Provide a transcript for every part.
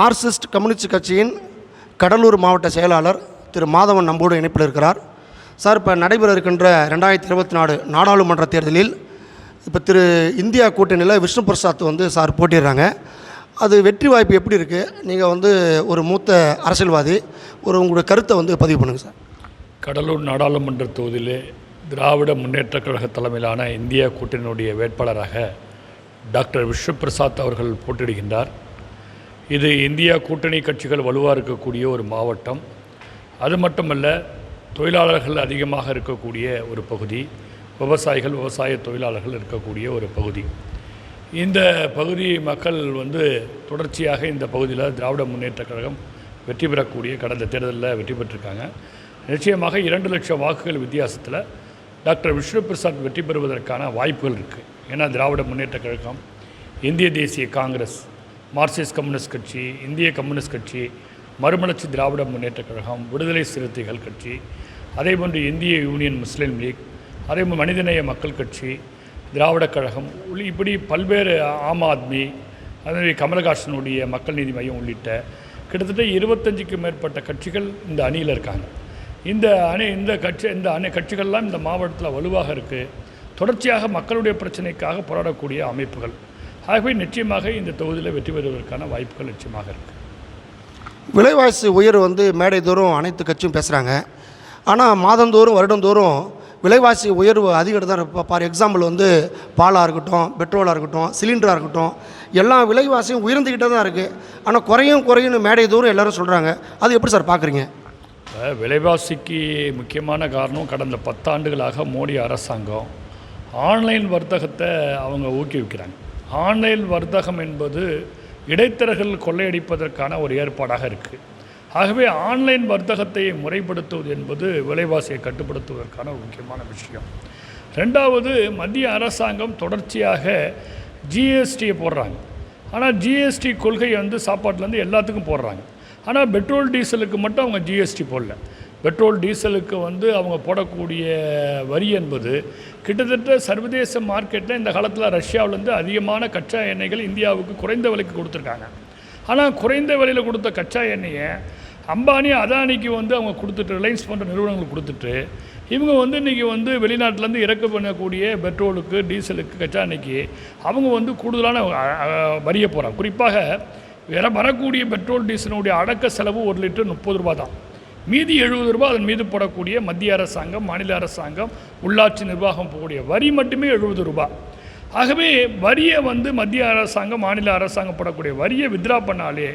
Marxist communist கட்சியின் கடலூர் மாவட்ட செயலாளர் திரு மாதவன் நம்மோடு இணைப்பில் இருக்கிறார். சார், இப்போ நடைபெற இருக்கின்ற 2024 நாடாளுமன்ற தேர்தலில் இப்போ இந்தியா கூட்டணியில் விஷ்ணு பிரசாத் சார் போட்டிடுறாங்க. அது வெற்றி வாய்ப்பு எப்படி இருக்குது? நீங்கள் ஒரு மூத்த அரசியல்வாதி, உங்களுடைய கருத்தை பதிவு பண்ணுங்கள் சார். கடலூர் நாடாளுமன்ற தொகுதியிலே திராவிட முன்னேற்றக் கழக தலைமையிலான இந்தியா கூட்டணியுடைய வேட்பாளராக டாக்டர் விஷ்ணு பிரசாத் அவர்கள் போட்டியிடுகின்றார். இது இந்தியா கூட்டணி கட்சிகள் வலுவாக இருக்கக்கூடிய ஒரு மாவட்டம். அது மட்டுமல்ல, தொழிலாளர்கள் அதிகமாக இருக்கக்கூடிய ஒரு பகுதி, விவசாய தொழிலாளர்கள் இருக்கக்கூடிய ஒரு பகுதி. இந்த பகுதி மக்கள் தொடர்ச்சியாக இந்த பகுதியில் திராவிட முன்னேற்றக் கழகம் வெற்றி பெறக்கூடிய கடந்த தேர்தலில் வெற்றி பெற்றிருக்காங்க. நிச்சயமாக 2 லட்சம் வாக்குகள் வித்தியாசத்தில் டாக்டர் விஷ்ணு பிரசாத் வெற்றி பெறுவதற்கான வாய்ப்புகள் இருக்குது. ஏன்னா திராவிட முன்னேற்றக் கழகம், இந்திய தேசிய காங்கிரஸ், மார்க்சிஸ்ட் கம்யூனிஸ்ட் கட்சி, இந்திய கம்யூனிஸ்ட் கட்சி, மறுமலர்ச்சி திராவிட முன்னேற்றக் கழகம், விடுதலை சிறுத்தைகள் கட்சி, அதேபோன்று இந்திய யூனியன் முஸ்லீம் லீக், அதேபோல் மனிதநேய மக்கள் கட்சி, திராவிட கழகம், இப்படி பல்வேறு ஆம் ஆத்மி, அதே கமலஹாசனுடைய மக்கள் நீதி மையம் உள்ளிட்ட கிட்டத்தட்ட 25க்கும் மேற்பட்ட கட்சிகள் இந்த அணியில் இருக்காங்க. இந்த கட்சிகள்லாம் இந்த மாவட்டத்தில் வலுவாக இருக்குது. தொடர்ச்சியாக மக்களுடைய பிரச்சனைக்காக போராடக்கூடிய அமைப்புகள். ஆகவே நிச்சயமாக இந்த தொகுதியில் வெற்றி பெறுவதற்கான வாய்ப்புகள் நிச்சயமாக இருக்குது. விலைவாசி உயர்வு மேடை தோறும் அனைத்து கட்சியும் பேசுகிறாங்க. ஆனால் மாதந்தோறும் வருடந்தோறும் விலைவாசி உயர்வு அதிகம் தான். இப்போ ஃபார் எக்ஸாம்பிள் பாலாக இருக்கட்டும், பெட்ரோலாக இருக்கட்டும், சிலிண்டராக இருக்கட்டும், எல்லா விலைவாசியும் உயர்ந்துக்கிட்டே தான் இருக்குது. ஆனால் குறையும் மேடை தோறும் எல்லோரும் சொல்கிறாங்க. அது எப்படி சார் பார்க்குறீங்க? விலைவாசிக்கு முக்கியமான காரணம், கடந்த 10 ஆண்டுகளாக மோடி அரசாங்கம் ஆன்லைன் வர்த்தகத்தை அவங்க ஊக்குவிக்கிறாங்க. ஆன்லைன் வர்த்தகம் என்பது இடைத்தரகர்கள் கொள்ளையடிப்பதற்கான ஒரு ஏற்பாடாக இருக்குது. ஆகவே ஆன்லைன் வர்த்தகத்தை முறைப்படுத்துவது என்பது விலைவாசியை கட்டுப்படுத்துவதற்கான ஒரு முக்கியமான விஷயம். 2வது, மத்திய அரசாங்கம் தொடர்ச்சியாக ஜிஎஸ்டியை போடுறாங்க. ஆனால் ஜிஎஸ்டி கொள்கை சாப்பாட்டிலேருந்து எல்லாத்துக்கும் போடுறாங்க. ஆனால் பெட்ரோல் டீசலுக்கு மட்டும் அவங்க ஜிஎஸ்டி போடல. பெட்ரோல் டீசலுக்கு அவங்க போடக்கூடிய வரி என்பது கிட்டத்தட்ட சர்வதேச மார்க்கெட்டில் இந்த காலத்தில் ரஷ்யாவிலேருந்து அதிகமான கச்சா எண்ணெய்கள் இந்தியாவுக்கு குறைந்த விலைக்கு கொடுத்துருக்காங்க. ஆனால் குறைந்த விலையில் கொடுத்த கச்சா எண்ணெயை அம்பானி, அதானிக்கு அவங்க கொடுத்துட்டு, ரிலையன்ஸ் போன்ற நிறுவனங்களுக்கு கொடுத்துட்டு, இவங்க இன்றைக்கி வெளிநாட்டிலேருந்து இறக்கு பண்ணக்கூடிய பெட்ரோலுக்கு, டீசலுக்கு, கச்சா எண்ணெய்க்கு அவங்க கூடுதலான வரியை போகிறாங்க. குறிப்பாக வரக்கூடிய பெட்ரோல் டீசலுடைய அடக்க செலவு 1 லிட்டர் 30 ரூபா தான். மீதி 70 ரூபா அதன் மீது போடக்கூடிய மத்திய அரசாங்கம், மாநில அரசாங்கம், உள்ளாட்சி நிர்வாகம் போகக்கூடிய வரி மட்டுமே 70 ரூபா. ஆகவே வரியை மத்திய அரசாங்கம், மாநில அரசாங்கம் போடக்கூடிய வரியை வித்ரா பண்ணாலே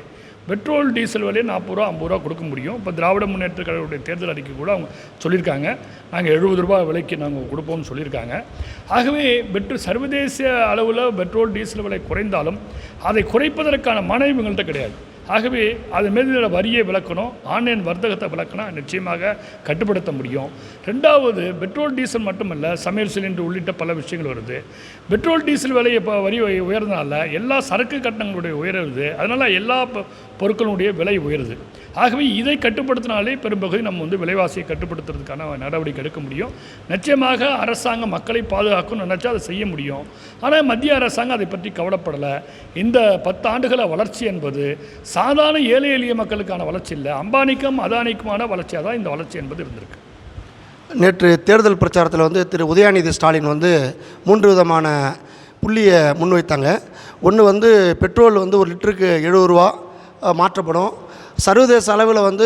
பெட்ரோல் டீசல் விலையை 40 ரூபா 50 ரூபா கொடுக்க முடியும். இப்போ திராவிட முன்னேற்றக் கழகத்துடைய தேர்தல் அறிக்கை கூட அவங்க சொல்லியிருக்காங்க, நாங்கள் 70 ரூபா விலைக்கு நாங்கள் கொடுப்போம்னு சொல்லியிருக்காங்க. ஆகவே சர்வதேச அளவில் பெட்ரோல் டீசல் விலை குறைந்தாலும் அதை குறைப்பதற்கான மனம் இவங்கள்ட்ட கிடையாது. ஆகவே அது மீது வரியை விலக்கணும், ஆன்லைன் வர்த்தகத்தை விலக்கினா நிச்சயமாக கட்டுப்படுத்த முடியும். 2வது, பெட்ரோல் டீசல் மட்டுமல்ல, சமையல் சிலிண்டர் உள்ளிட்ட பல விஷயங்கள் வருது. பெட்ரோல் டீசல் விலை இப்போ வரி உயர்ந்தனால எல்லா சரக்கு கட்டணங்களுடைய உயருது. அதனால் எல்லா பொருட்களுடைய விலை உயருது. ஆகவே இதை கட்டுப்படுத்தினாலே பெரும்பகுதி நம்ம விலைவாசியை கட்டுப்படுத்துறதுக்கான நடவடிக்கை எடுக்க முடியும். நிச்சயமாக அரசாங்கம் மக்களை பாதுகாக்கணும்னு நினச்சா அதை செய்ய முடியும். ஆனால் மத்திய அரசாங்கம் அதை பற்றி கவலைப்படலை. இந்த 10 ஆண்டுகள வளர்ச்சி என்பது சாதாரண ஏழை எளிய மக்களுக்கான வளர்ச்சி இல்லை, அம்பானிக்கும் அதானிக்குமான வளர்ச்சியாக தான் இந்த வளர்ச்சி என்பது இருந்திருக்கு. நேற்று தேர்தல் பிரச்சாரத்தில் திரு உதயநிதி ஸ்டாலின் 3 விதமான புள்ளியை முன்வைத்தாங்க. ஒன்று பெட்ரோல் 1 லிட்டருக்கு 70 ரூபா மாற்றப்படும். சர்வதேச அளவில்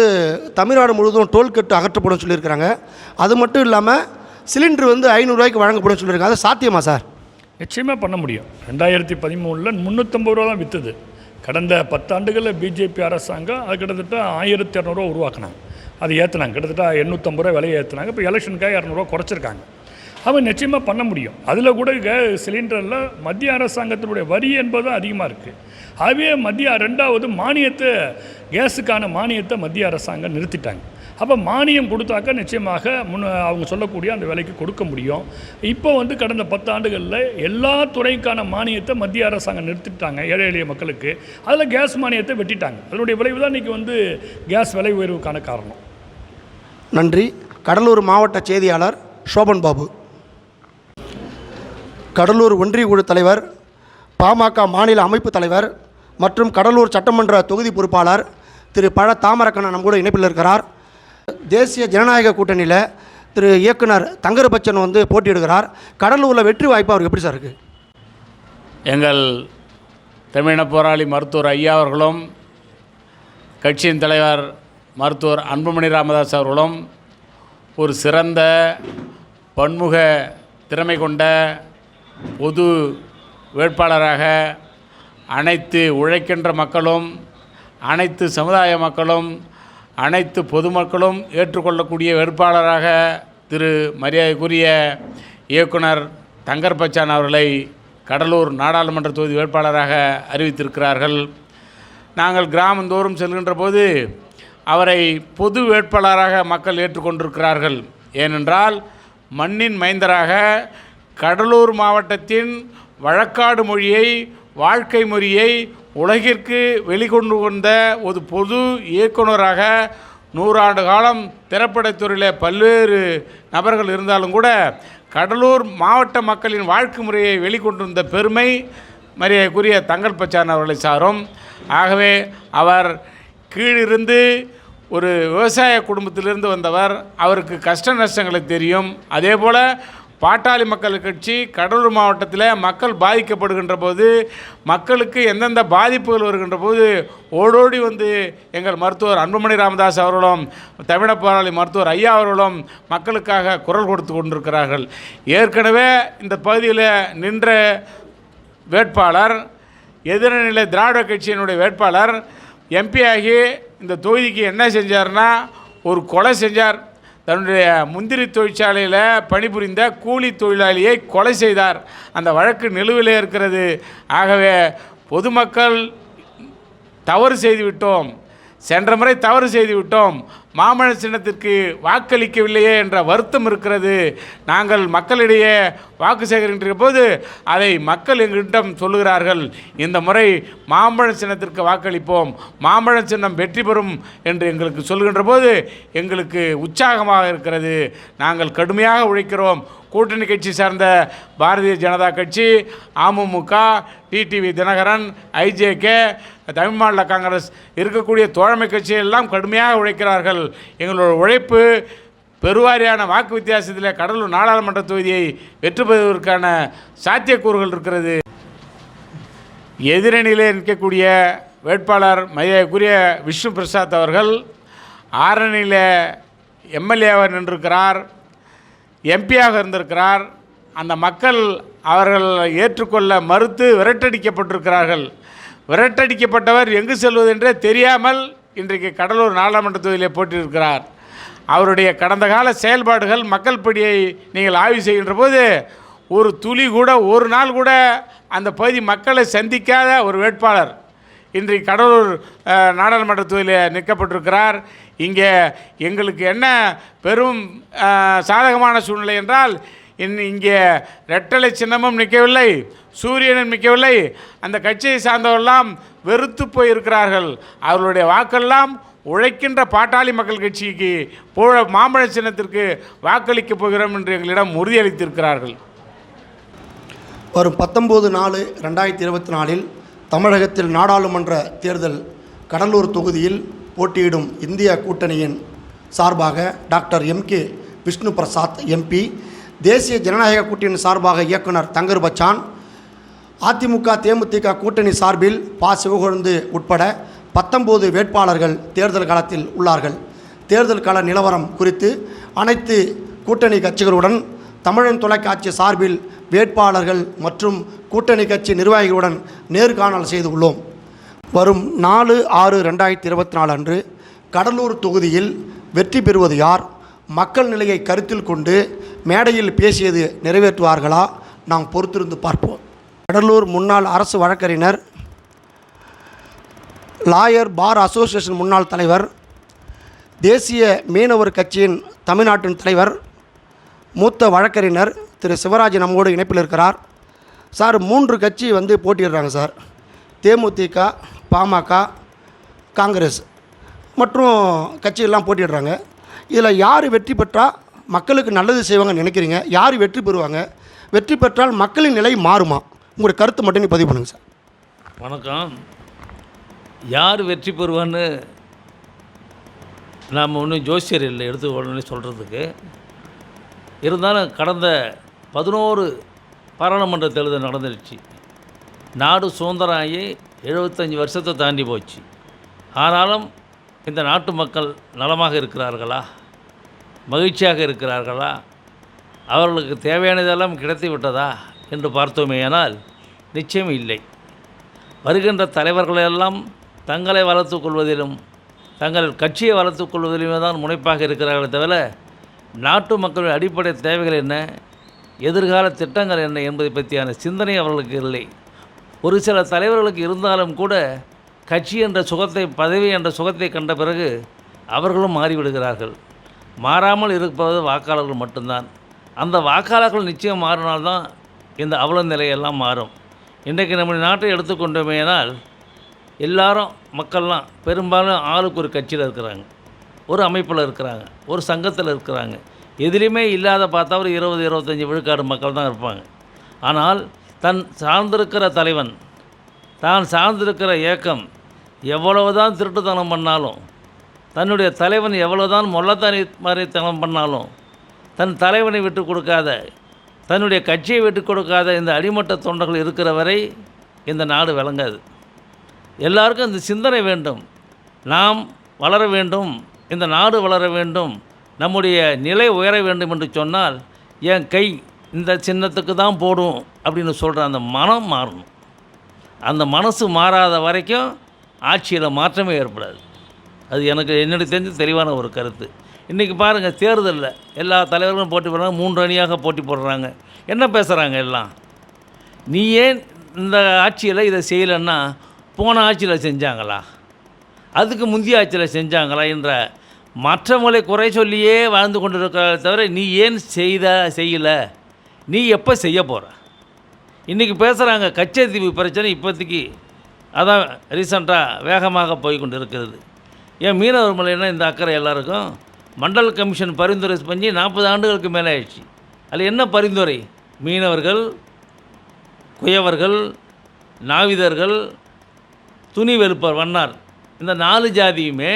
தமிழ்நாடு முழுவதும் டோல்கட்டு அகற்றப்படும் சொல்லியிருக்கிறாங்க. அது மட்டும் இல்லாமல் சிலிண்டர் 500 ரூபாய்க்கு வழங்கப்படும் சொல்லியிருக்காங்க. அது சாத்தியமா சார்? நிச்சயமாக பண்ண முடியும். 2013 350 ரூபா தான் விற்றுது. கடந்த 10 ஆண்டுகளில் பிஜேபி அரசாங்கம் அது கிட்டத்தட்ட 1200 ரூபா உருவாக்கினாங்க. அது ஏற்றுனாங்க, கிட்டத்தட்ட 850 ரூபா விலையை ஏற்றுனாங்க. இப்போ எலெக்ஷனுக்காக 200 ரூபா குறைச்சிருக்காங்க. அவன் நிச்சயமாக பண்ண முடியும். அதில் கூட சிலிண்டரில் மத்திய அரசாங்கத்தினுடைய வரி என்பதும் அதிகமாக இருக்குது. ஆகவே 2வது மானியத்தை, கேஸுக்கான மானியத்தை மத்திய அரசாங்கம் நிறுத்திட்டாங்க. அப்போ மானியம் கொடுத்தாக்க நிச்சயமாக அவங்க சொல்லக்கூடிய அந்த விலைக்கு கொடுக்க முடியும். இப்போ கடந்த 10 ஆண்டுகளில் எல்லா துறைக்கான மானியத்தை மத்திய அரசாங்கம் நிறுத்திட்டாங்க ஏழை எளிய மக்களுக்கு. அதில் கேஸ் மானியத்தை வெட்டிட்டாங்க. அதனுடைய விளைவு தான் இன்றைக்கி கேஸ் விலை உயர்வுக்கான காரணம். நன்றி. கடலூர் மாவட்ட செய்தியாளர் சோபன் பாபு. கடலூர் ஒன்றிய குழு தலைவர், பாமக மாநில அமைப்பு தலைவர், மற்றும் கடலூர் சட்டமன்ற தொகுதி பொறுப்பாளர் திரு பழ தாமரக்கண்ணன் நம்ம கூட இணைப்பில் இருக்கிறார். தேசிய ஜனநாயக கூட்டணியில் திரு இயக்குனர் தங்கர் பச்சன் வந்து போட்டியிடுகிறார். கடலூரில் வெற்றி வாய்ப்பு அவருக்கு எப்படி சார் இருக்குது? எங்கள் தமிழின போராளி மருத்துவர் ஐயா அவர்களும் கட்சியின் தலைவர் மருத்துவர் அன்புமணி ராமதாஸ் அவர்களும் ஒரு சிறந்த பன்முக திறமை கொண்ட பொது வேட்பாளராக அனைத்து உழைக்கின்ற மக்களும், அனைத்து சமுதாய மக்களும், அனைத்து பொதுமக்களும் ஏற்றுக்கொள்ளக்கூடிய வேட்பாளராக திரு மரியாதைக்குரிய இயக்குனர் தங்கர் பச்சான் அவர்களை கடலூர் நாடாளுமன்ற தொகுதி வேட்பாளராக அறிவித்திருக்கிறார்கள். நாங்கள் கிராமந்தோறும் செல்கின்ற போது அவரை பொது வேட்பாளராக மக்கள் ஏற்றுக்கொண்டிருக்கிறார்கள். ஏனென்றால் மண்ணின் மைந்தராக கடலூர் மாவட்டத்தின் வழக்காடு மொழியை, வாழ்க்கை முறையை உலகிற்கு வெளிக்கொண்டு வந்த ஒரு பொது இயக்குனராக 100 ஆண்டு காலம் திரைப்படத்துறையில் பல்வேறு நபர்கள் இருந்தாலும் கூட கடலூர் மாவட்ட மக்களின் வாழ்க்கை முறையை வெளிக்கொண்டு வந்த பெருமை மரியாதைக்குரிய தங்கர் பச்சான் அவர்களை சாரும். ஆகவே அவர் கீழிருந்து ஒரு விவசாய குடும்பத்திலிருந்து வந்தவர். அவருக்கு கஷ்ட நஷ்டங்களை தெரியும். அதே போல் பாட்டாளி மக்கள் கட்சி கடலூர் மாவட்டத்தில் மக்கள் பாதிக்கப்படுகின்ற போது, மக்களுக்கு எந்தெந்த பாதிப்புகள் வருகின்ற போது ஓடோடி வந்து எங்கள் மருத்துவர் அன்புமணி ராமதாஸ் அவர்களும் தமிழ போராளி மருத்துவர் ஐயா அவர்களும் மக்களுக்காக குரல் கொடுத்து கொண்டிருக்கிறார்கள். ஏற்கனவே இந்த பகுதியில் நின்ற வேட்பாளர், எதிர்நிலை திராவிட கட்சியினுடைய வேட்பாளர் எம்பி ஆகி இந்த தொகுதிக்கு என்ன செஞ்சார்னா ஒரு கொலை செஞ்சார். தன்னுடைய முந்திரி தொழிற்சாலையில் பணிபுரிந்த கூலி தொழிலாளியை கொலை செய்தார். அந்த வழக்கு நிலுவிலே இருக்கிறது. ஆகவே பொதுமக்கள் தவறு செய்துவிட்டோம், சென்ற முறை தவறு செய்துவிட்டோம், மாமழ சின்னத்திற்கு வாக்களிக்கவில்லையே என்ற வருத்தம் இருக்கிறது. நாங்கள் மக்களிடையே வாக்கு சேகரிக்கின்ற போது அதை மக்கள் எங்களிடம் சொல்லுகிறார்கள், இந்த முறை மாம்பழ சின்னத்திற்கு வாக்களிப்போம், மாம்பழ சின்னம் வெற்றி பெறும் என்று எங்களுக்கு சொல்கின்ற போது எங்களுக்கு உற்சாகமாக இருக்கிறது. நாங்கள் கடுமையாக உழைக்கிறோம். கூட்டணி கட்சி சார்ந்த பாரதிய ஜனதா கட்சி, அமமுக, டிடிவி தினகரன், ஐஜேகே, தமிழ் மாநில காங்கிரஸ் இருக்கக்கூடிய தோழமை கட்சியெல்லாம் கடுமையாக உழைக்கிறார்கள். எங்களோட உழைப்பு பெருவாரியான வாக்கு வித்தியாசத்தில் கடலூர் நாடாளுமன்ற தொகுதியை வெற்றி பெறுவதற்கான சாத்தியக்கூறுகள் இருக்கிறது. எதிரணியிலே நிற்கக்கூடிய வேட்பாளர் மரியாதைக்குரிய விஷ்ணு பிரசாத் அவர்கள் ஆரணியில் எம்எல்ஏவாக நின்றிருக்கிறார், எம்பியாக இருந்திருக்கிறார். அந்த மக்கள் அவர்கள் ஏற்றுக்கொள்ள மறுத்து விரட்டடிக்கப்பட்டிருக்கிறார்கள். விரட்டடிக்கப்பட்டவர் எங்கு செல்வதென்றே தெரியாமல் இன்றைக்கு கடலூர் நாடாளுமன்ற தொகுதியிலே போட்டியிருக்கிறார். அவருடைய கடந்த கால செயல்பாடுகள் மக்கள் படியை நீங்கள் ஆய்வு செய்கின்ற போது ஒரு துளி கூட, ஒரு நாள் கூட அந்த பகுதி மக்களை சந்திக்காத ஒரு வேட்பாளர் இன்றைக்கு கடலூர் நாடாளுமன்ற தொகுதியில் நிற்கப்பட்டிருக்கிறார். இங்கே எங்களுக்கு என்ன பெரும் சாதகமான சூழ்நிலை என்றால், இங்கே ரெட்டலை சின்னமும் நிற்கவில்லை, சூரியனும் நிற்கவில்லை. அந்த கட்சியை சார்ந்தவரெல்லாம் வெறுத்து போயிருக்கிறார்கள். அவர்களுடைய வாக்கெல்லாம் உழைக்கின்ற பாட்டாளி மக்கள் கட்சிக்கு மாம்பழ சின்னத்திற்கு வாக்களிக்கப் போகிறோம் என்று எங்களிடம் உறுதியளித்திருக்கிறார்கள். வரும் 19/4/2024 தமிழகத்தில் நாடாளுமன்ற தேர்தல் கடலூர் தொகுதியில் போட்டியிடும் இந்திய கூட்டணியின் சார்பாக doctor MK Vishnu Prasad MP, தேசிய ஜனநாயக கூட்டணியின் சார்பாக இயக்குனர் தங்கர் பச்சான், அதிமுக தேமுதிக கூட்டணி சார்பில் ப. சிவகொழுந்து உட்பட 19 வேட்பாளர்கள் தேர்தல் களத்தில் உள்ளார்கள். தேர்தல் கள நிலவரம் குறித்து அனைத்து கூட்டணி கட்சிகளுடன் தமிழன் தொலைக்காட்சி சார்பில் வேட்பாளர்கள் மற்றும் கூட்டணி கட்சி நிர்வாகிகளுடன் நேர்காணல் செய்து உள்ளோம். வரும் 4/6/2024 அன்று கடலூர் தொகுதியில் வெற்றி பெறுவது யார், மக்கள் நிலையை கருத்தில் கொண்டு மேடையில் பேசியது நிறைவேற்றுவார்களா, நாம் பொறுத்திருந்து பார்ப்போம். கடலூர் முன்னாள் அரசு வழக்கறிஞர், லாயர் பார் அசோசியேஷன் முன்னாள் தலைவர், தேசிய மீனவர் கட்சியின் தமிழ்நாட்டின் தலைவர், மூத்த வழக்கறிஞர் திரு சிவராஜ் நம்மோடு இணைப்பில் இருக்கிறார். சார், 3 கட்சி வந்து போட்டிடுறாங்க சார். தேமுதிக, பாமக, காங்கிரஸ் மற்றும் கட்சியெல்லாம் போட்டிடுறாங்க. இதில் யார் வெற்றி பெற்றால் மக்களுக்கு நல்லது செய்வாங்கன்னு நினைக்கிறீங்க? யார் வெற்றி பெறுவாங்க? வெற்றி பெற்றால் மக்களின் நிலை மாறுமா? உங்களுடைய கருத்து மட்டும் நீ பதிவு பண்ணுங்கள் சார். வணக்கம். யார் வெற்றி பெறுவான்னு நாம் ஒன்றும் ஜோசியர் இல்லை எடுத்து உடனே சொல்கிறதுக்கு. இருந்தாலும் கடந்த 11 பாராளுமன்ற தேர்தல் நடந்துடுச்சு. நாடு சுதந்திரம் ஆகி 75 வருஷத்தை தாண்டி போச்சு. ஆனாலும் இந்த நாட்டு மக்கள் நலமாக இருக்கிறார்களா, மகிழ்ச்சியாக இருக்கிறார்களா, அவர்களுக்கு தேவையானதெல்லாம் கிடைத்து விட்டதா என்று பார்த்தோமேயானால் நிச்சயம் இல்லை. வருகின்ற தலைவர்களெல்லாம் தங்களை வளர்த்துக் கொள்வதிலும் தங்கள் கட்சியை வளர்த்துக் கொள்வதிலுமே தான் முனைப்பாக இருக்கிறார்களே தவிர நாட்டு மக்களின் அடிப்படை தேவைகள் என்ன, எதிர்கால திட்டங்கள் என்ன என்பதை பற்றியான சிந்தனை அவர்களுக்கு இல்லை. ஒரு சில தலைவர்களுக்கு இருந்தாலும் கூட கட்சி என்ற சுகத்தை, பதவி என்ற சுகத்தை கண்ட பிறகு அவர்களும் மாறிவிடுகிறார்கள். மாறாமல் இருப்பது வாக்காளர்கள் மட்டும்தான். அந்த வாக்காளர்கள் நிச்சயம் மாறினால்தான் இந்த அவல நிலையெல்லாம் மாறும். இன்றைக்கு நம்முடைய நாட்டை எடுத்துக்கொண்டோமேனால் எல்லாரும் மக்கள்லாம் பெரும்பாலும் ஆளுக்கு ஒரு கட்சியில் இருக்கிறாங்க, ஒரு அமைப்பில் இருக்கிறாங்க, ஒரு சங்கத்தில் இருக்கிறாங்க. எதிலையுமே இல்லாத பார்த்தா ஒரு 20-25 விழுக்காடு மக்கள் தான் இருப்பாங்க. ஆனால் தன் சார்ந்திருக்கிற தலைவன், தான் சார்ந்திருக்கிற இயக்கம் எவ்வளவுதான் திருட்டுத்தனம் பண்ணாலும், தன்னுடைய தலைவன் எவ்வளவுதான் மொள்ளத்தனி மாதிரித்தனம் பண்ணாலும், தன் தலைவனை விட்டு கொடுக்காத, தன்னுடைய கட்சியை விட்டு கொடுக்காத இந்த அடிமட்ட தொண்டர்கள் இருக்கிற வரை இந்த நாடு விளங்காது. எல்லாருக்கும் இந்த சிந்தனை வேண்டும். நாம் வளர வேண்டும், இந்த நாடு வளர வேண்டும், நம்முடைய நிலை உயர வேண்டும் என்று சொன்னால் என் கை இந்த சின்னத்துக்கு தான் போடும் அப்படின்னு சொல்கிற அந்த மனம் மாறணும். அந்த மனசு மாறாத வரைக்கும் ஆட்சியில் மாற்றமே ஏற்படாது. அது என்னுடைய தெரிஞ்சு தெளிவான ஒரு கருத்து. இன்றைக்கி பாருங்கள், தேர்தலில் எல்லா தலைவர்களும் போட்டி போடுறாங்க, 3 அணியாக போட்டி போடுறாங்க. என்ன பேசுகிறாங்க எல்லாம்? நீ ஏன் இந்த ஆட்சியில் இதை செய்யலைன்னா போன ஆட்சியில் செஞ்சாங்களா, அதுக்கு முந்தைய ஆட்சியில் செஞ்சாங்களா என்ற மற்றவங்களை குறை சொல்லியே வாழ்ந்து கொண்டு இருக்கிற தவிர நீ ஏன் செய்யலை, நீ எப்போ செய்ய போகிற? இன்றைக்கி பேசுகிறாங்க கச்சத்தீவு பிரச்சனை. இப்போதைக்கு அதான் ரீசண்டாக வேகமாக போய் கொண்டு இருக்கிறது. ஏன் மீனவர் மலைன்னா இந்த அக்கறை எல்லாருக்கும்? மண்டல் கமிஷன் பரிந்துரை பண்ணி 40 ஆண்டுகளுக்கு மேலே ஆயிடுச்சு. அதில் என்ன பரிந்துரை? மீனவர்கள், குயவர்கள், நாவிதர்கள், துணி வெளுப்பர், வண்ணார், இந்த 4 ஜாதியுமே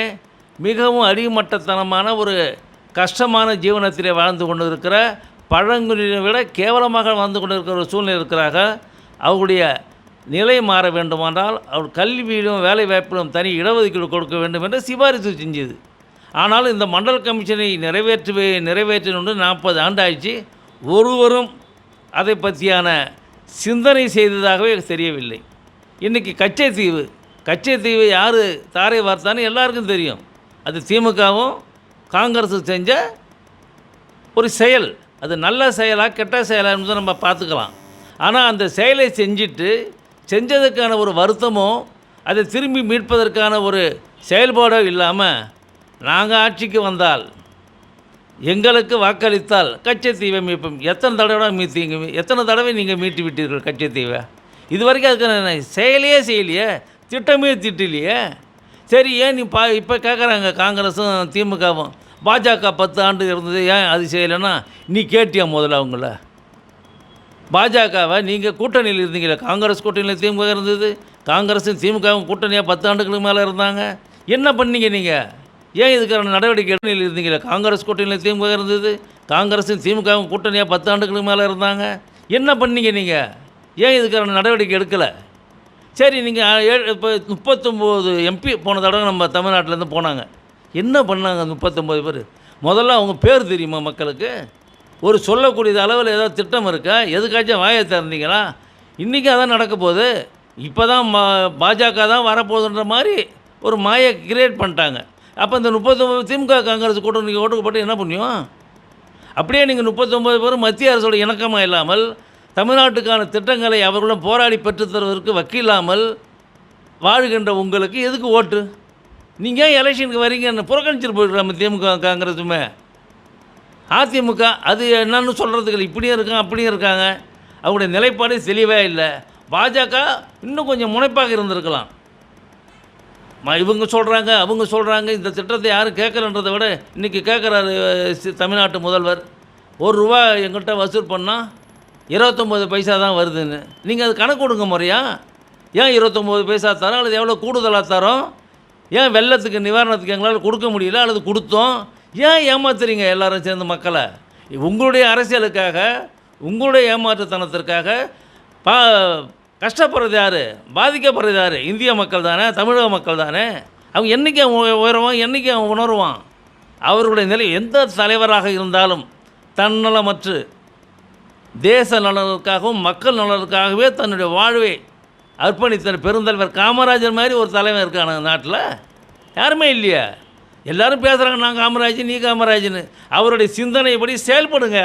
மிகவும் அடிமட்டத்தனமான ஒரு கஷ்டமான ஜீவனத்திலே வாழ்ந்து கொண்டு இருக்கிற, பழங்குடியினை விட கேவலமாக வாழ்ந்து கொண்டு இருக்கிற ஒரு சூழ்நிலை இருக்கிறாங்க. அவர்களுடைய நிலை மாற வேண்டுமானால் அவர் கல்வியிலும் வேலை வாய்ப்பிலும் தனி இடஒதுக்கீடு கொடுக்க வேண்டும் என்று சிபாரிசு செஞ்சது. ஆனாலும் இந்த மண்டல் கமிஷனை நிறைவேற்றணுன்னு 40 ஆண்டு ஆயிடுச்சு. ஒருவரும் அதை பற்றியான சிந்தனை செய்ததாகவே தெரியவில்லை. இன்றைக்கி கச்சத்தீவு யார் தாரை வார்த்தான்னு எல்லாருக்கும் தெரியும். அது திமுகவும் காங்கிரஸும் செஞ்ச ஒரு செயல். அது நல்ல செயலா கெட்ட செயலான்னு நம்ம பார்த்துக்கலாம். ஆனால் அந்த செயலை செஞ்சதுக்கான ஒரு வருத்தமோ, அதை திரும்பி மீட்பதற்கான ஒரு செயல்பாடோ இல்லாமல், நாங்கள் ஆட்சிக்கு வந்தால், எங்களுக்கு வாக்களித்தால் கச்சத்தீவை மீட்போம். எத்தனை தடவை நீங்கள் மீட்டு விட்டீர்கள் கச்சத்தீவை? இது வரைக்கும் அதுக்கான செயலையே செய்யலையே, திட்டமே திட்டலையே. சரி, ஏன் நீ இப்போ கேட்குறாங்க காங்கிரஸும் திமுகவும், பாஜக 10 ஆண்டு இருந்தது ஏன் அது செய்யலைன்னா நீ கேட்டியா முதல்ல அவங்கள? பாஜகவை நீங்கள் கூட்டணியில் இருந்தீங்களே, காங்கிரஸ் கூட்டணியில் திமுக இருந்தது, காங்கிரஸும் திமுகவும் கூட்டணியாக 10 ஆண்டுகளுக்கு மேலே இருந்தாங்க. என்ன பண்ணீங்க நீங்கள்? ஏன் இதுக்கான நடவடிக்கை இருந்தீங்களே, காங்கிரஸ் கூட்டணியில் திமுக இருந்தது, காங்கிரஸும் திமுகவும் கூட்டணியாக 10 ஆண்டுகளுக்கு மேலே இருந்தாங்க. என்ன பண்ணீங்க நீங்கள்? ஏன் இதுக்கான நடவடிக்கை எடுக்கலை? சரி, நீங்கள் இப்போ 39 எம்பி போன தடவை நம்ம தமிழ்நாட்டிலேருந்து போனாங்க. என்ன பண்ணாங்க 39 பேர்? முதல்ல அவங்க பேர் தெரியுமா மக்களுக்கு? ஒரு சொல்லக்கூடிய அளவில் ஏதாவது திட்டம் இருக்கா? எதுக்காச்சும் வாயை திறந்தீங்களா? இன்றைக்கி அதான் நடக்க போகுது. இப்போ தான் பாஜக தான் வரப்போகுதுன்ற மாதிரி ஒரு மாயை கிரியேட் பண்ணிட்டாங்க. அப்போ இந்த 39 திமுக காங்கிரஸ் கூட்டம் நீங்கள் ஓட்டுக்கு போட்டு என்ன பண்ணியும்? அப்படியே நீங்கள் 39 பேரும் மத்திய அரசோட இணக்கமாக இல்லாமல், தமிழ்நாட்டுக்கான திட்டங்களை அவர்களும் போராடி பெற்று தருவதற்கு வக்கில்லாமல் வாழ்கின்ற உங்களுக்கு எதுக்கு ஓட்டு? நீங்கள் ஏன் எலெக்ஷனுக்கு வரீங்கன்னு புறக்கணிச்சிட்டு போயிருக்காங்க திமுக காங்கிரஸுமே. அதிமுக அது என்னன்னு சொல்கிறதுக்கு இப்படியும் இருக்காங்க அப்படியும் இருக்காங்க. அவங்களுடைய நிலைப்பாடு தெளிவே இல்லை. பாஜக இன்னும் கொஞ்சம் முனைப்பாக இருந்திருக்கலாம். இவங்க சொல்கிறாங்க அவங்க சொல்கிறாங்க, இந்த திட்டத்தை யாரும் கேட்கலன்றதை விட இன்றைக்கி கேட்குறாரு தமிழ்நாட்டு முதல்வர். ₹1 எங்கள்கிட்ட வசூல் பண்ணால் 29 பைசா தான் வருதுன்னு. நீங்கள் அது கணக்கு கொடுங்க முறையா? ஏன் 29 பைசா தரோம் அல்லது எவ்வளோ கூடுதலாக தரோம்? ஏன் வெள்ளத்துக்கு நிவாரணத்துக்கு எங்களால் கொடுக்க முடியல அல்லது கொடுத்தோம்? ஏன் ஏமாத்துறீங்க எல்லாரும் சேர்ந்து மக்களை? உங்களுடைய அரசியலுக்காக, உங்களுடைய ஏமாற்றுத்தனத்திற்காக கஷ்டப்படுறது யார்? பாதிக்கப்படுறது யார்? இந்திய மக்கள் தானே, தமிழக மக்கள் தானே. அவங்க என்றைக்கு உயருவான், என்றைக்கு அவன் உணர்வான்? அவர்களுடைய நிலை எந்த தலைவராக இருந்தாலும் தன்னலமற்று தேச நலனுக்காகவும் மக்கள் நலனுக்காகவே தன்னுடைய வாழ்வை அர்ப்பணித்த பெருந்தலைவர் காமராஜர் மாதிரி ஒரு தலைவர் இருக்கான நாட்டில் யாருமே இல்லையா? எல்லோரும் பேசுகிறாங்க நான் காமராஜ், நீ காமராஜ்னு. அவருடைய சிந்தனைப்படி செயல்படுங்க.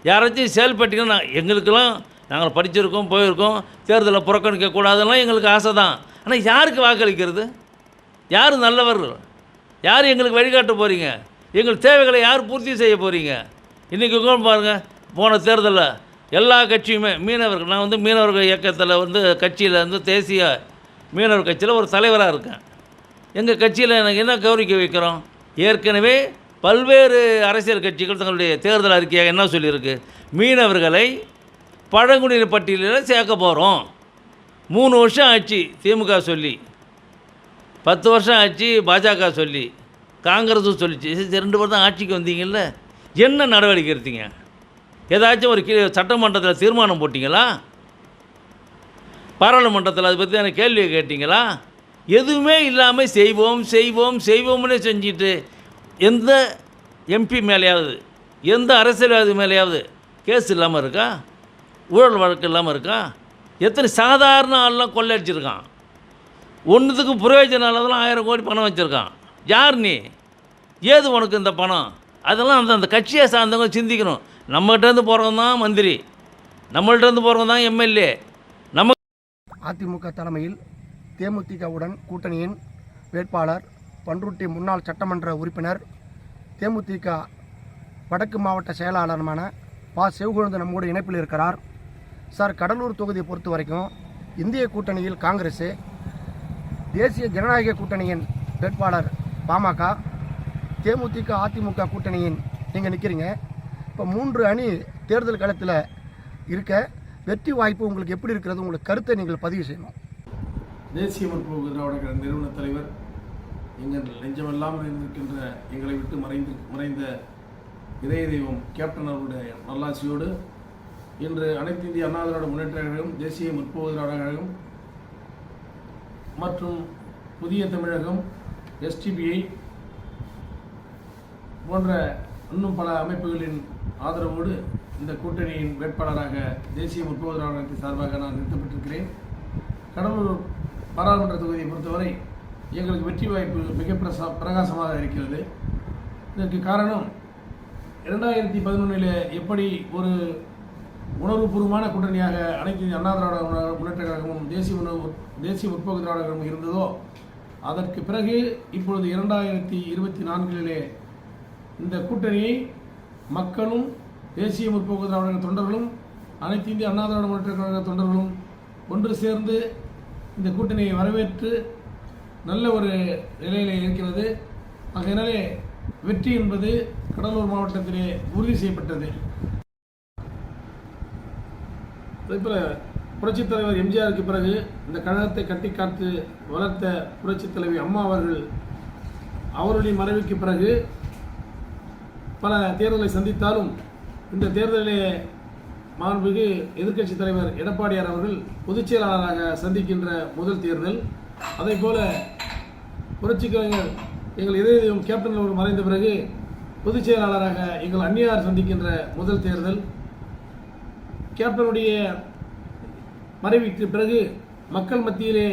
யாராச்சும் செயல்பட்டீங்கன்னா எங்களுக்கெல்லாம் நாங்கள் படிச்சிருக்கோம், போயிருக்கோம், தேர்தலில் புறக்கணிக்கக்கூடாதுலாம் எங்களுக்கு ஆசை தான். ஆனால் யாருக்கு வாக்களிக்கிறது? யார் நல்லவர்கள்? யார் எங்களுக்கு வழிகாட்ட போகிறீங்க? எங்கள் தேவைகளை யார் பூர்த்தி செய்ய போகிறீங்க? இன்றைக்கி பாருங்கள், போன தேர்தலில் எல்லா கட்சியுமே மீனவர்கள், நான் மீனவர்கள் இயக்கத்தில் கட்சியில் தேசிய மீனவர் கட்சியில் ஒரு தலைவராக இருக்கேன். எங்கள் கட்சியில் எனக்கு என்ன கௌரவிக்க வைக்கிறோம்? ஏற்கனவே பல்வேறு அரசியல் கட்சிகள் தங்களுடைய தேர்தல் அறிக்கையாக என்ன சொல்லியிருக்கு? மீனவர்களை பழங்குடியினர் பட்டியலில் சேர்க்க போகிறோம். 3 வருஷம் ஆச்சு திமுக சொல்லி, 10 வருஷம் ஆச்சு பாஜக சொல்லி, காங்கிரஸும் சொல்லிச்சு. 2 வருஷம் தான் ஆட்சிக்கு வந்தீங்கல்ல, என்ன நடவடிக்கை எடுத்தீங்க? ஏதாச்சும் ஒரு சட்டமன்றத்தில் தீர்மானம் போட்டிங்களா? பாராளுமன்றத்தில் அதை பற்றியான கேள்வியை கேட்டிங்களா? எதுவுமே இல்லாமல் செய்வோம்னு செஞ்சுட்டு எந்த எம்பி மேலேயாவது, எந்த அரசியல்வாதி மேலேயாவது கேஸ் இல்லாமல் இருக்கா? ஊழல் வழக்கு இல்லாமல் இருக்கா? எத்தனை சாதாரண ஆள்லாம் கொள்ளையடிச்சிருக்கான். ஒன்றுத்துக்கு பிரயோஜனம் இல்லாதெல்லாம் 1000 கோடி பணம் வச்சுருக்கான். யார் நீ? ஏது உனக்கு இந்த பணம்? அதெல்லாம் அந்த கட்சியை சார்ந்தவங்க சிந்திக்கணும். நம்மகிட்டேருந்து போகிறவங்க தான் மந்திரி, நம்மள்கிட்டேருந்து போகிறவங்க தான் எம்எல்ஏ. நம்ம அதிமுக தலைமையில் தேமுதிகவுடன் கூட்டணியின் வேட்பாளர் பண்ருட்டி முன்னாள் சட்டமன்ற உறுப்பினர், தேமுதிக வடக்கு மாவட்ட செயலாளருமான பா. சிவகொழுந்து நம்மோடு இணைப்பில் இருக்கிறார். சார், கடலூர் தொகுதியை பொறுத்த வரைக்கும் இந்திய கூட்டணியில் காங்கிரஸ், தேசிய ஜனநாயக கூட்டணியின் வேட்பாளர் பாமக, தேமுதிக அதிமுக கூட்டணியின் நீங்கள் நிற்கிறீங்க. இப்போ 3 அணி தேர்தல் களத்தில் இருக்க வெற்றி வாய்ப்பு உங்களுக்கு எப்படி இருக்கிறது? உங்களுக்கு கருத்தை நீங்கள் பதிவு செய்யணும். தேசிய முற்போக்கு திராவிட கழக நிறுவன தலைவர், எங்கள் நெஞ்சமெல்லாம் இருக்கின்ற எங்களை விட்டு மறைந்த இதய தெய்வம் கேப்டன் அவருடைய நல்லாசியோடு இன்று அனைத்து இந்திய அண்ணா திராவிட முன்னேற்ற கழகம், தேசிய முற்போக்கு திராவிட கழகம் மற்றும் புதிய தமிழகம், STPI போன்ற இன்னும் பல அமைப்புகளின் ஆதரவோடு இந்த கூட்டணியின் வேட்பாளராக தேசிய முற்போக்கு திராவிட கழகத்தின் சார்பாக நான் நிறுத்தப்பட்டிருக்கிறேன். கடலூர் பாராளுமன்ற தொகுதியை பொறுத்தவரை எங்களுக்கு வெற்றி வாய்ப்பு மிக பிரகாசமாக இருக்கிறது. இதற்கு காரணம் 2011 எப்படி ஒரு உணர்வுபூர்வமான கூட்டணியாக அனைத்து இந்திய அண்ணா திராவிட முன்னேற்ற கழகமும் தேசிய முற்போக்கு திராவிட கழகமும் இருந்ததோ, அதற்கு பிறகு இப்பொழுது 2024 இந்த கூட்டணியை மக்களும் தேசிய முற்போக்கு திராவிட கழக தொண்டர்களும் அனைத்து இந்திய அண்ணா திராவிட முன்னேற்ற கழக தொண்டர்களும் ஒன்று சேர்ந்து இந்த கூட்டணியை வரவேற்று நல்ல ஒரு நிலையிலே இருக்கிறது. ஆகையினாலே வெற்றி என்பது கடலூர் மாவட்டத்திலே உறுதி செய்யப்பட்டது. அதேபோல் புரட்சித் தலைவர் எம்ஜிஆருக்கு பிறகு இந்த கழகத்தை கட்டி காத்து வளர்த்த புரட்சித் தலைவி அம்மா அவருடைய மறைவுக்கு பிறகு பல தேர்தலை சந்தித்தாலும் இந்த தேர்தலிலே மாண்புமிகு எதிர்க்கட்சி தலைவர் எடப்பாடியார் அவர்கள் பொதுச் செயலாளராக சந்திக்கின்ற முதல் தேர்தல். அதே போல புரட்சி கலைஞர் எங்கள் இதய தெய்வம் கேப்டன் அவர்கள் மறைந்த பிறகு பொதுச் செயலாளராக எங்கள் அந்நியார் சந்திக்கின்ற முதல் தேர்தல். கேப்டனுடைய மறைவுக்கு பிறகு மக்கள் மத்தியிலே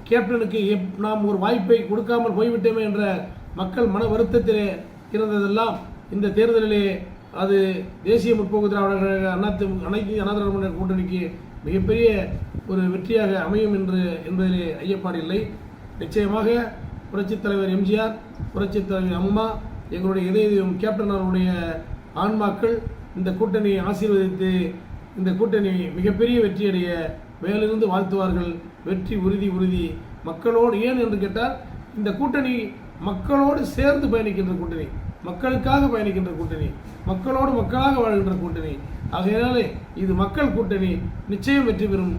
கேப்டனுக்கு நாம் ஒரு வாய்ப்பை கொடுக்காமல் போய்விட்டோமே என்ற மக்கள் மன வருத்தத்திலே இருந்ததெல்லாம் இந்த தேர்தலிலே அது தேசிய முற்போக்கு திராவிட கழக அனைத்து அண்ணா திராவிட முன்னேற்ற கூட்டணிக்கு மிகப்பெரிய ஒரு வெற்றியாக அமையும் என்பதிலே ஐயப்பாடு இல்லை. நிச்சயமாக புரட்சித் தலைவர் எம்ஜிஆர், புரட்சித் தலைவர் அம்மா, எங்களுடைய இதய தெய்வம் கேப்டன் அவருடைய ஆன்மாக்கள் இந்த கூட்டணியை ஆசீர்வதித்து இந்த கூட்டணி மிகப்பெரிய வெற்றியடைய மேலிருந்து வாழ்த்துவார்கள். வெற்றி உறுதி. மக்களோடு, ஏன் என்று கேட்டால் இந்த கூட்டணி மக்களோடு சேர்ந்து பயணிக்கின்ற கூட்டணி, மக்களுக்காக பயணிக்கின்ற கூட்டணி, மக்களோடு மக்களாக வாழ்கின்ற கூட்டணி. ஆகையினாலே இது மக்கள் கூட்டணி. நிச்சயம் வெற்றி பெறும்.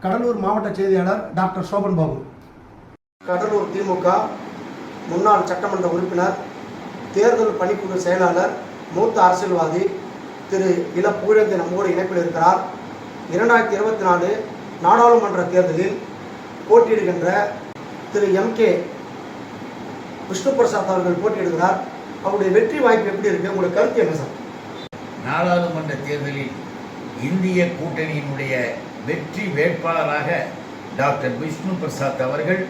கடலூர் மாவட்ட செய்தியாளர் டாக்டர் சோபன் பாபு. கடலூர் திமுக முன்னாள் சட்டமன்ற உறுப்பினர், தேர்தல் பணிக்குழு செயலாளர், மூத்த அரசியல்வாதி திரு இல புகழேந்தி நம்மோடு இணைப்பில் இருக்கிறார். 2024 நாடாளுமன்ற தேர்தலில் போட்டியிடுகின்ற திரு MK விஷ்ணு பிரசாத் அவர்கள் போட்டியிடுகிறார். அவருடைய வெற்றி வாய்ப்பு எப்படி இருக்கு? உங்களுடைய கருத்து என்ன சார்? நாடாளுமன்ற தேர்தலில் இந்திய கூட்டணியினுடைய வெற்றி வேட்பாளராக டாக்டர் விஷ்ணு பிரசாத் அவர்கள்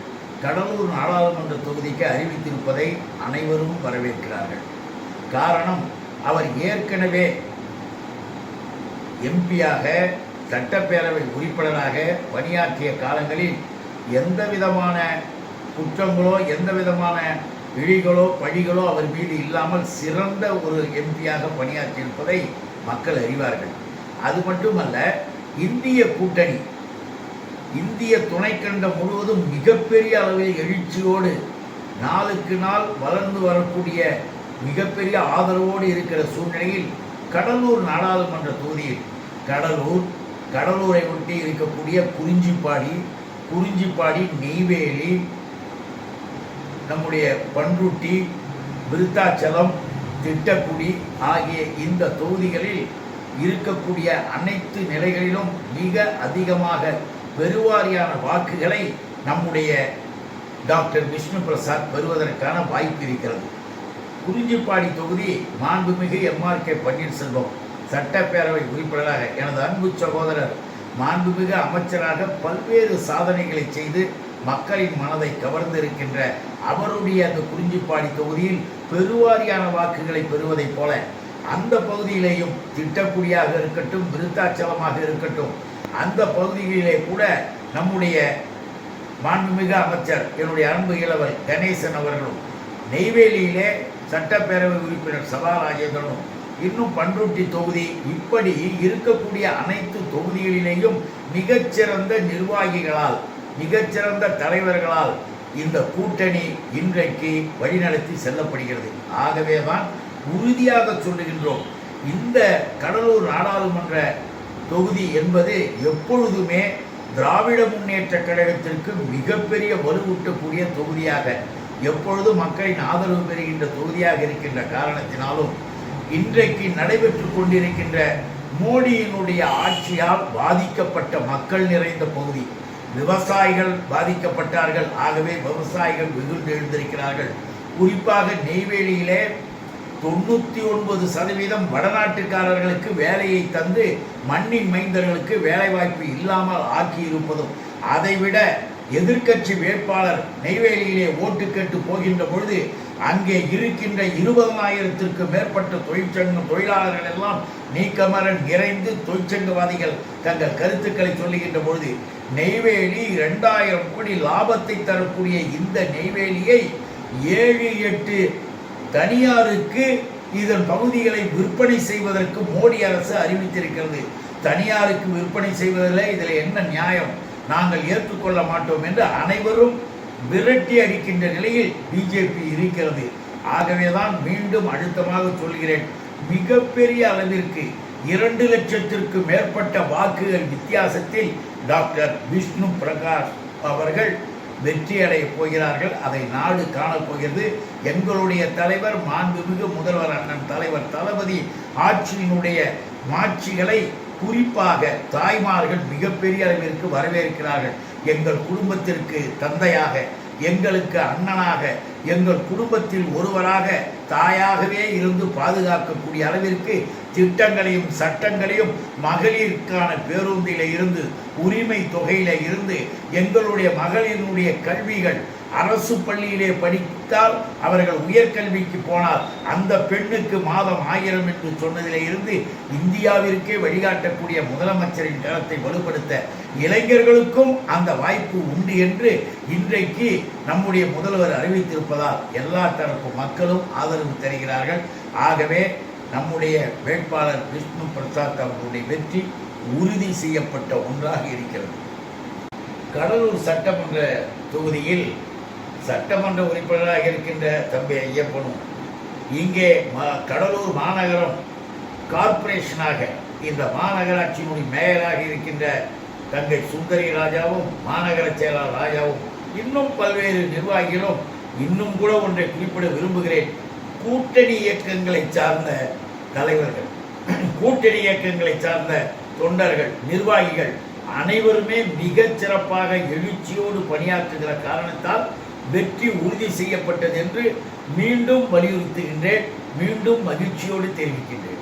கடலூர் நாடாளுமன்ற தொகுதிக்கு அறிவித்திருப்பதை அனைவரும் வரவேற்கிறார்கள். காரணம், அவர் ஏற்கனவே எம்பியாக, சட்டப்பேரவை உறுப்பினராக பணியாற்றிய காலங்களில் எந்த விதமான குற்றங்களோ எந்த விதமான இழிகளோ பழிகளோ அவர் மீது இல்லாமல் சிறந்த ஒரு எம்பியாக பணியாற்றியிருப்பதை மக்கள் அறிவார்கள். அது மட்டுமல்ல, இந்திய கூட்டணி, இந்திய துணைக்கண்டம் முழுவதும் மிகப்பெரிய அளவில் எழுச்சியோடு நாளுக்கு நாள் வளர்ந்து வரக்கூடிய மிகப்பெரிய ஆதரவோடு இருக்கிற சூழ்நிலையில் கடலூர் நாடாளுமன்ற தொகுதியில் கடலூரை ஒட்டி இருக்கக்கூடிய குறிஞ்சிப்பாடி, நெய்வேலி, நம்முடைய பண்ருட்டி, விருத்தாச்சலம், திட்டக்குடி ஆகிய இந்த தொகுதிகளில் இருக்கக்கூடிய அனைத்து நிலைகளிலும் மிக அதிகமாக பெருவாரியான வாக்குகளை நம்முடைய டாக்டர் விஷ்ணு பிரசாத் பெறுவதற்கான வாய்ப்பு இருக்கிறது. குறிஞ்சிப்பாடி தொகுதி மாண்புமிகு MRK பன்னீர்செல்வம் சட்டப்பேரவை உறுப்பினராக, எனது அன்பு சகோதரர் மாண்புமிகு அமைச்சராக பல்வேறு சாதனைகளை செய்து மக்களின் மனதை கவர்ந்திருக்கின்ற அவருடைய அந்த குறிஞ்சிப்பாடி தொகுதியில் பெருவாரியான வாக்குகளை பெறுவதைப் போல அந்த பகுதியிலேயும் திட்டக்குடியாக இருக்கட்டும், விருத்தாச்சலமாக இருக்கட்டும், அந்த பகுதிகளிலே கூட நம்முடைய மாண்புமிகு அமைச்சர் என்னுடைய அன்பு இளவல் கணேசன் அவர்களும், நெய்வேலியிலே சட்டப்பேரவை உறுப்பினர் சபா ராஜேந்திரனும், இன்னும் பண்ருட்டி தொகுதி, இப்படி இருக்கக்கூடிய அனைத்து தொகுதிகளிலேயும் மிகச்சிறந்த நிர்வாகிகளால், மிகச்சிறந்த தலைவர்களால் இந்த கூட்டணி இன்றைக்கு வழிநடத்தி செல்லப்படுகிறது. ஆகவேதான் உறுதியாக சொல்லுகின்றோம், இந்த கடலூர் நாடாளுமன்ற தொகுதி என்பது எப்பொழுதுமே திராவிட முன்னேற்ற கழகத்திற்கு மிகப்பெரிய வலுவூட்டக்கூடிய தொகுதியாக, எப்பொழுதும் மக்களின் ஆதரவு பெறுகின்ற தொகுதியாக இருக்கின்ற காரணத்தினாலும் இன்றைக்கு நடைபெற்று கொண்டிருக்கின்ற மோடியினுடைய ஆட்சியால் பாதிக்கப்பட்ட மக்கள் நிறைந்த பகுதி, விவசாயிகள் பாதிக்கப்பட்டார்கள். ஆகவே விவசாயிகள் வெகுண்டு எழுந்திருக்கிறார்கள். குறிப்பாக நெய்வேலியிலே 99% வடநாட்டுக்காரர்களுக்கு வேலையை தந்து மண்ணின் மைந்தர்களுக்கு வேலைவாய்ப்பு இல்லாமல் ஆக்கியிருப்பதும், அதைவிட எதிர்க்கட்சி வேட்பாளர் நெய்வேலியிலே ஓட்டு கேட்டு போகின்ற பொழுது அங்கே இருக்கின்ற 20,000த்திற்கு மேற்பட்ட தொழிலாளர்கள் எல்லாம் நீக்கமர நிறைந்து தொழிற்சங்கவாதிகள் தங்கள் கருத்துக்களை சொல்லுகின்ற பொழுது நெய்வேலி 2000 கோடி லாபத்தை தரக்கூடிய இந்த நெய்வேலியை 7-8 தனியாருக்கு இதன் பகுதிகளை விற்பனை செய்வதற்கு மோடி அரசு அறிவித்திருக்கிறது. தனியாருக்கு விற்பனை செய்வதில் இதில் என்ன நியாயம், நாங்கள் ஏற்றுக்கொள்ள மாட்டோம் என்று அனைவரும் விரட்டி அடிக்கின்ற நிலையில் பிஜேபி இருக்கிறது. ஆகவேதான் மீண்டும் அழுத்தமாக சொல்கிறேன், மிகப்பெரிய அளவிற்கு 2 லட்சத்திற்கு மேற்பட்ட வாக்குகள் வித்தியாசத்தில் டாக்டர் விஷ்ணு பிரகாஷ் அவர்கள் வெற்றி அடைய போகிறார்கள். அதை நாடு காணப்போகிறது. எங்களுடைய தலைவர் மாண்புமிகு முதல்வர் அண்ணன் தலைவர் தளபதி ஆட்சியினுடைய மாட்சிகளை குறிப்பாக தாய்மார்கள் மிகப்பெரிய அளவிற்கு வரவேற்கிறார்கள். எங்கள் குடும்பத்திற்கு தந்தையாக, எங்களுக்கு அண்ணனாக, எங்கள் குடும்பத்தில் ஒருவராக தாயாகவே இருந்து பாதுகாக்கக்கூடிய அளவிற்கு திட்டங்களையும் சட்டங்களையும், மகளிருக்கான பேருந்தில இருந்து, உரிமை தொகையில இருந்து, எங்களுடைய மகளினுடைய கல்விகள் அரசு பள்ளியிலே படித்தால் அவர்கள் உயர்கல்விக்கு போனால் அந்த பெண்ணுக்கு மாதம் 1000 என்று சொன்னதிலே இருந்து இந்தியாவிற்கே வழிகாட்டக்கூடிய முதலமைச்சரின் கருத்தை வலுப்படுத்த இளைஞர்களுக்கும் அந்த வாய்ப்பு உண்டு என்று இன்றைக்கு நம்முடைய முதல்வர் அறிவித்திருப்பதால் எல்லா தரப்பு மக்களும் ஆதரவு தருகிறார்கள். ஆகவே நம்முடைய வேட்பாளர் விஷ்ணு பிரசாத் அவர்களுடைய வெற்றி உறுதி செய்யப்பட்ட ஒன்றாக இருக்கிறது. கடலூர் சட்டமன்ற தொகுதியில் சட்டமன்ற உறுப்பினராக இருக்கின்ற தம்பி ஐயப்பனும், இங்கே கடலூர் மாநகரம் கார்ப்பரேஷனாக, இந்த மாநகராட்சியினுடைய மேயராக இருக்கின்ற தங்கை சுந்தரி ராஜாவும் மாநகர செயலாளர் ராஜாவும் இன்னும் பல்வேறு நிர்வாகிகளும் இன்னும் கூட ஒன்றை குறிப்பிட விரும்புகிறேன். கூட்டணி இயக்கங்களை சார்ந்த தலைவர்கள், கூட்டணி இயக்கங்களை சார்ந்த தொண்டர்கள், நிர்வாகிகள் அனைவருமே மிகச் சிறப்பாக எழுச்சியோடு பணியாற்றுகிற காரணத்தால் வெற்றி உறுதி செய்யப்பட்டது என்று மீண்டும் வலியுறுத்துகின்றேன், மீண்டும் மகிழ்ச்சியோடு தெரிவிக்கின்றேன்.